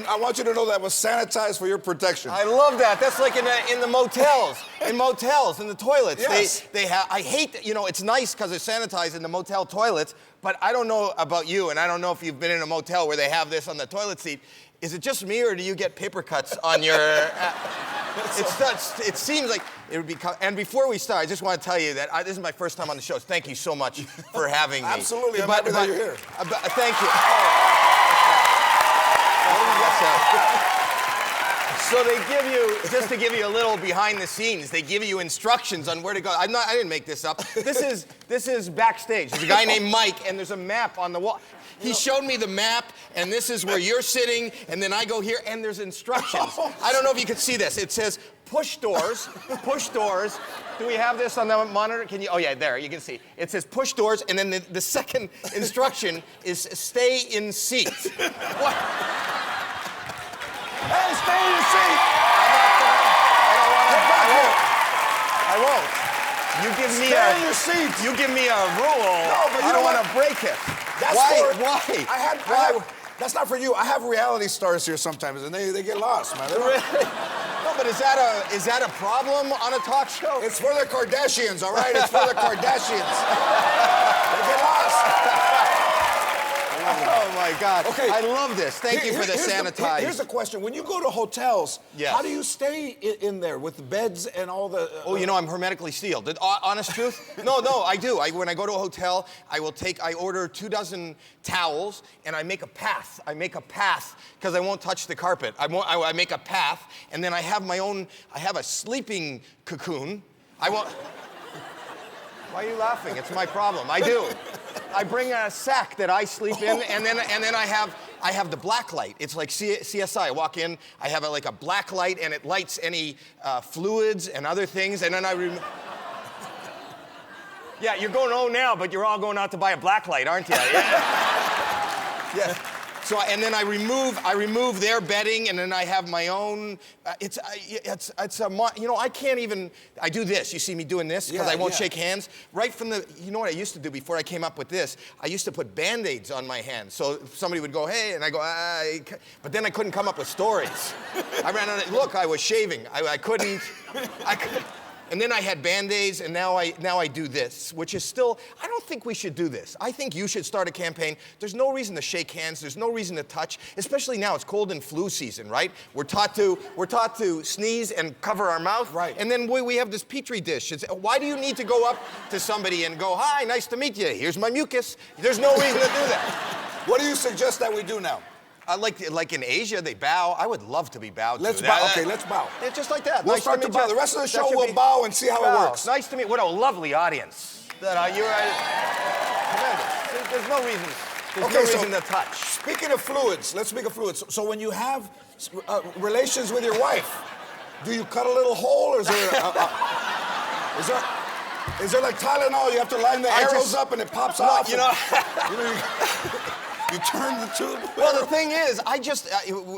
I want you to know that was sanitized for your protection. I love that. That's like in the motels, in the toilets. Yes. They have. I hate, it's nice because they're sanitized in the motel toilets, but I don't know about you, and I don't know if you've been in a motel where they have this on the toilet seat. Is it just me, or do you get paper cuts on your... It seems like it would be... And before we start, I just want to tell you that this is my first time on the show. So thank you so much for having me. Absolutely. I'm happy that you're here. Thank you. So they give you, just to give you a little behind the scenes, they give you instructions on where to go. I didn't make this up. This is backstage. There's a guy named Mike, and there's a map on the wall. He showed me the map, and this is where you're sitting, and then I go here, and there's instructions. I don't know if you can see this. It says push doors, push doors. Do we have this on the monitor? Can you? Oh yeah, there, you can see. It says push doors, and then the second instruction is stay in seat. What? Hey, stay in your seat. I won't. You give me Stay in your seat. You give me a rule. No, but you I don't know want to break it. That's Why? That's not for you. I have reality stars here sometimes, and they get lost, man. Really? No, but is that a problem on a talk show? It's for the Kardashians, all right? It's for the Kardashians. They get lost. Oh my God. Okay. I love this. Thank you for the sanitize. Here's the question. When you go to hotels, yes, how do you stay in there with the beds and all the... Oh, I'm hermetically sealed. Honest truth? No, I do. When I go to a hotel, I order 24 towels, and I make a path. I make a path, because I won't touch the carpet. I make a path, and then I have a sleeping cocoon. Why are you laughing? It's my problem. I do. I bring a sack that I sleep in, and then I have the black light. It's like CSI. I walk in, I have a black light, and it lights any fluids and other things, and then yeah, you're going home now, but you're all going out to buy a black light, aren't you? Yeah. Yeah. So, and then I remove their bedding, and then I have my own. I can't even. I do this. You see me doing this because I won't shake hands. Right from the. You know what I used to do before I came up with this? I used to put Band-Aids on my hands. So if somebody would go, hey, and I go, but then I couldn't come up with stories. I ran out of. Look, I was shaving. I couldn't. And then I had Band-Aids, and now I do this, which is still, I don't think we should do this. I think you should start a campaign. There's no reason to shake hands. There's no reason to touch, especially now. It's cold and flu season, right? We're taught to sneeze and cover our mouth. Right. And then we have this Petri dish. Why do you need to go up to somebody and go, hi, nice to meet you. Here's my mucus. There's no reason to do that. What do you suggest that we do now? Like in Asia, they bow. I would love to be bowed Let's to. bow. Okay, let's bow. Yeah, just like that. We'll start to bow. The rest of the show, we'll bow and see how it works. Nice to meet. What a lovely audience. You're tremendous. There's no reason. There's no reason to touch. Speaking of fluids, let's speak of fluids. So when you have relations with your wife, do you cut a little hole, or is there is there like Tylenol? You have to line the arrows up and it pops off. You turn the tube. Well, the thing is,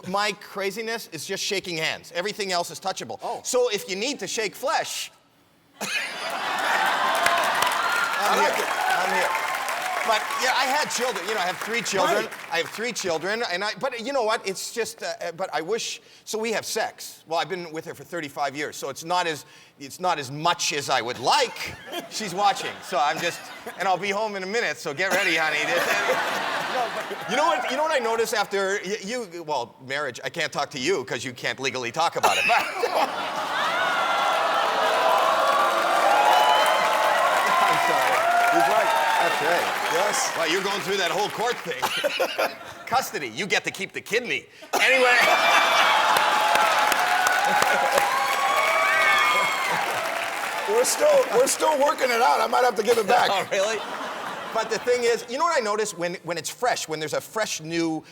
my craziness is just shaking hands. Everything else is touchable. Oh. So if you need to shake flesh, I'm here. But yeah, I had children. I have 3 children. Right. I have 3 children, but you know what? It's just. But I wish. So we have sex. Well, I've been with her for 35 years, so it's not as much as I would like. She's watching, so I'm just. And I'll be home in a minute, so get ready, honey. You know what? You know what I noticed after marriage. I can't talk to you because you can't legally talk about it. But, I'm sorry. He's right. That's right. Yes. Well, you're going through that whole court thing. Custody. You get to keep the kidney. Anyway. We're still working it out. I might have to give it back. Oh, really? But the thing is, you know what I noticed when it's fresh, when there's a fresh new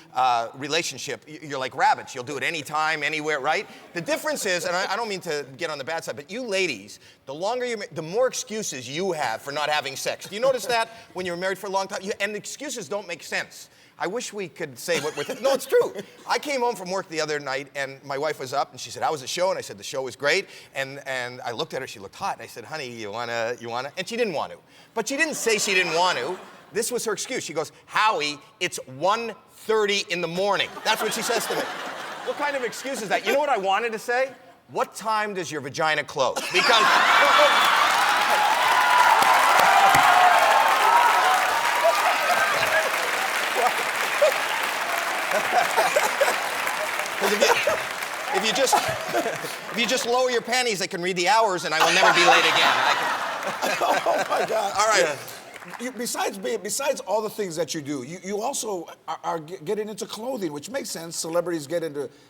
relationship, you're like rabbits. You'll do it anytime, anywhere, right? The difference is, and I don't mean to get on the bad side, but you ladies, the more excuses you have for not having sex. Do you notice that when you're married for a long time? And the excuses don't make sense. I wish we could say what we're thinking. No, it's true. I came home from work the other night, and my wife was up, and she said, how was the show? And I said, the show was great. And I looked at her, she looked hot, and I said, honey, you wanna? And she didn't want to. But she didn't say she didn't want to. This was her excuse. She goes, Howie, it's 1 8:30 in the morning. That's what she says to me. What kind of excuse is that? You know what I wanted to say? What time does your vagina close? Because... if you just lower your panties, I can read the hours and I will never be late again. Oh my God! All right. Yeah. Besides all the things that you do, you also are getting into clothing, which makes sense. Celebrities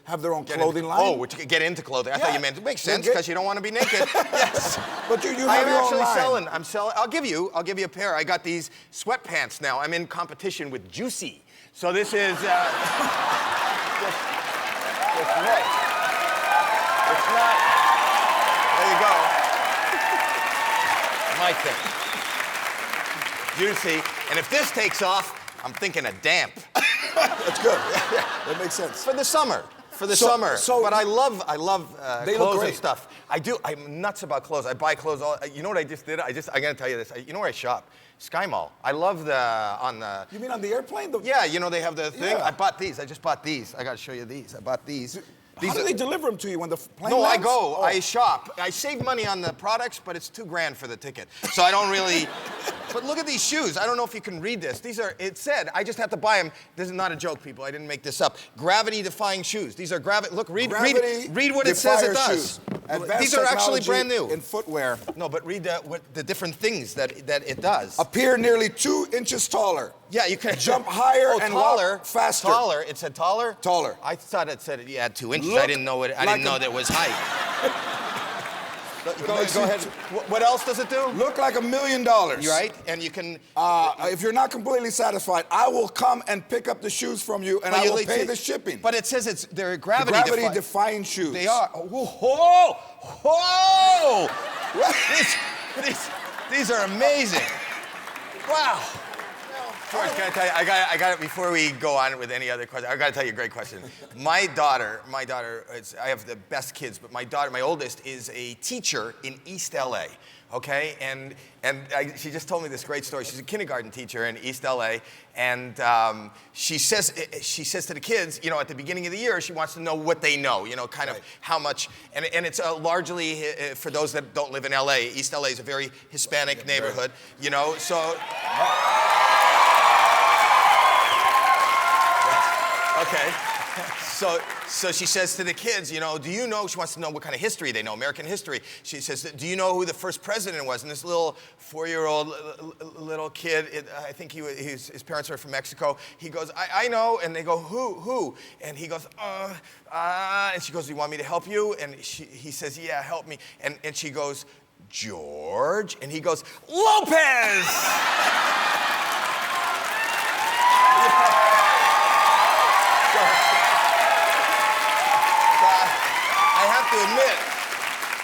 have their own clothing line. Oh, get into clothing. I thought you meant it makes sense because you don't want to be naked. Yes. But you have your own line. I'm selling. I'll give you a pair. I got these sweatpants now. I'm in competition with Juicy. So this is. It's not. There you go. My thing. Juicy. And if this takes off, I'm thinking of damp. That's good. Yeah, that makes sense. For the summer. Summer. But I love clothes and stuff. I do. I'm nuts about clothes. I buy clothes all. You know what I just did? I'm gonna tell you this. You know where I shop? Sky Mall. I love the. You mean on the airplane? Yeah. You know they have the thing. Yeah. I bought these. I just bought these. I gotta show you these. I bought these. How do they deliver them to you when the plane No, lands? I go. I shop. I save money on the products, but it's $2,000 for the ticket. So I don't really. But look at these shoes. I don't know if you can read this. These are. It said I just have to buy them. This is not a joke, people. I didn't make this up. Gravity-defying shoes. These are Look, read what it says it does. These are actually brand new. In footwear. No, but read the different things that it does. Appear nearly 2 inches taller. Yeah, you can jump higher and taller, walk faster. Taller. It said taller. Taller. I thought it said you had 2 inches. I didn't know it. I didn't know that was height. Go ahead. What else does it do? Look like $1 million. You're right, and you can. If you're not completely satisfied, I will come and pick up the shoes from you, and I will pay the shipping. But it says they're gravity-defying shoes. They are. Whoa! Whoa! These are amazing. Wow. George, can I tell you? I got it before we go on with any other question. I got to tell you a great question. My daughter, I have the best kids, but my oldest, is a teacher in East LA. Okay, and she just told me this great story. She's a kindergarten teacher in East LA, and she says to the kids, you know, at the beginning of the year, she wants to know what they know, you know, kind of how much, and it's largely for those that don't live in LA. East LA is a very Hispanic neighborhood, you know, so. Okay, so she says to the kids, you know, do you know, she wants to know what kind of history they know, American history. She says, do you know who the first president was? And this little 4-year-old little kid, I think his parents are from Mexico, he goes, I know, and they go, who? And he goes, and she goes, do you want me to help you? And he says, yeah, help me. And she goes, George? And he goes, Lopez!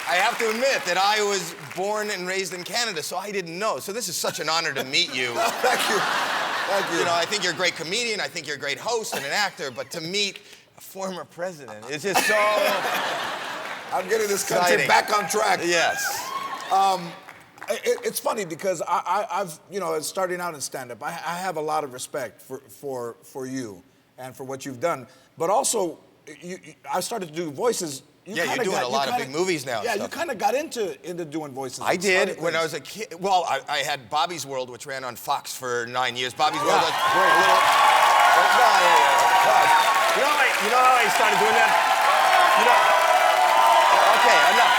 I have to admit that I was born and raised in Canada, so I didn't know. So this is such an honor to meet you. Thank you. Thank you. You know, I think you're a great comedian. I think you're a great host and an actor. But to meet a former president is just so. I'm getting this country back on track. Yes. It's funny because I've, you know, starting out in stand-up, I have a lot of respect for you and for what you've done. But also, I started to do voices. You're doing a lot of big movies now. Yeah, you kind of got into doing voices. I did when I was a kid. Well, I had Bobby's World, which ran on Fox for 9 years. Bobby's World was great. You know how I started doing that? Okay, enough.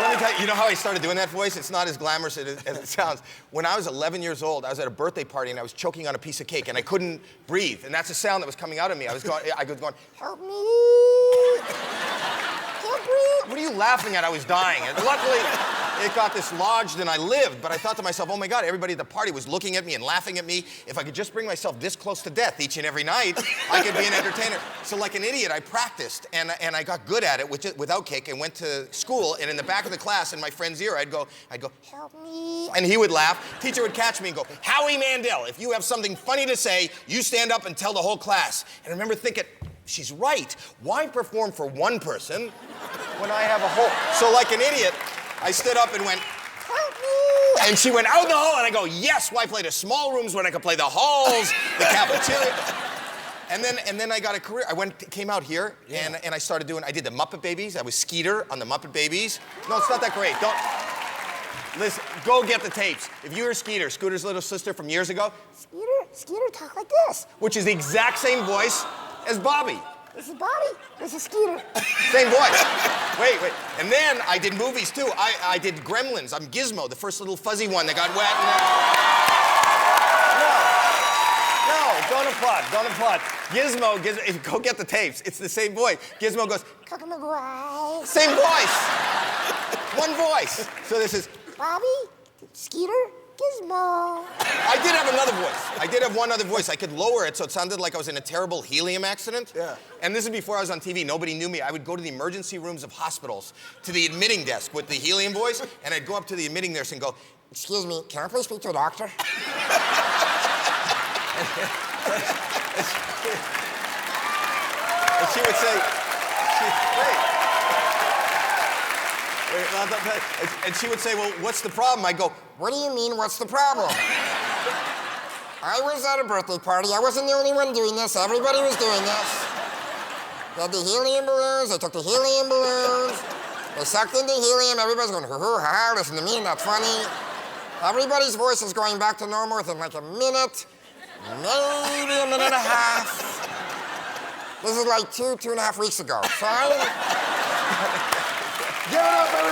Let me tell you, you know how I started doing that voice? It's not as glamorous as it sounds. When I was 11 years old, I was at a birthday party and I was choking on a piece of cake and I couldn't breathe. And that's the sound that was coming out of me. I was going, help me. What are you laughing at? I was dying. And luckily, it got dislodged and I lived. But I thought to myself, oh my God, everybody at the party was looking at me and laughing at me. If I could just bring myself this close to death each and every night, I could be an entertainer. So like an idiot, I practiced and I got good at it without cake and went to school. And in the back of the class, in my friend's ear, I'd go, help me. And he would laugh. Teacher would catch me and go, Howie Mandel, if you have something funny to say, you stand up and tell the whole class. And I remember thinking, she's right. Why perform for one person when I have a whole... So like an idiot, I stood up and went, and she went out in the hall, and I go, yes, why play the small rooms when I could play the halls, the cafeteria? And then I got a career. Came out here, and I started doing. I did the Muppet Babies. I was Skeeter on the Muppet Babies. No, it's not that great. Don't listen. Go get the tapes. If you were Skeeter, Scooter's little sister from years ago, Skeeter talk like this, which is the exact same voice as Bobby. This is Bobby. This is Skeeter. Same voice. Wait. And then I did movies too. I did Gremlins. I'm Gizmo, the first little fuzzy one that got wet. Don't applaud. Gizmo, go get the tapes. It's the same voice. Gizmo goes, same voice. One voice. So this is Bobby, Skeeter, Gizmo. I did have another voice. I did have one other voice. I could lower it so it sounded like I was in a terrible helium accident. Yeah. And this is before I was on TV. Nobody knew me. I would go to the emergency rooms of hospitals, to the admitting desk with the helium voice, and I'd go up to the admitting nurse and go, excuse me, can I please speak to a doctor? And she would say, and she would say, well, what's the problem? I go, what do you mean, what's the problem? I was at a birthday party. I wasn't the only one doing this. Everybody was doing this. They had the helium balloons. They took the helium balloons. They sucked in the helium. Everybody's going, hoo-hoo, ha-ha, listen to me, that's funny. Everybody's voice is going back to normal within like a minute, maybe a minute and a half. This is like 2.5 weeks ago. So give it up, everybody.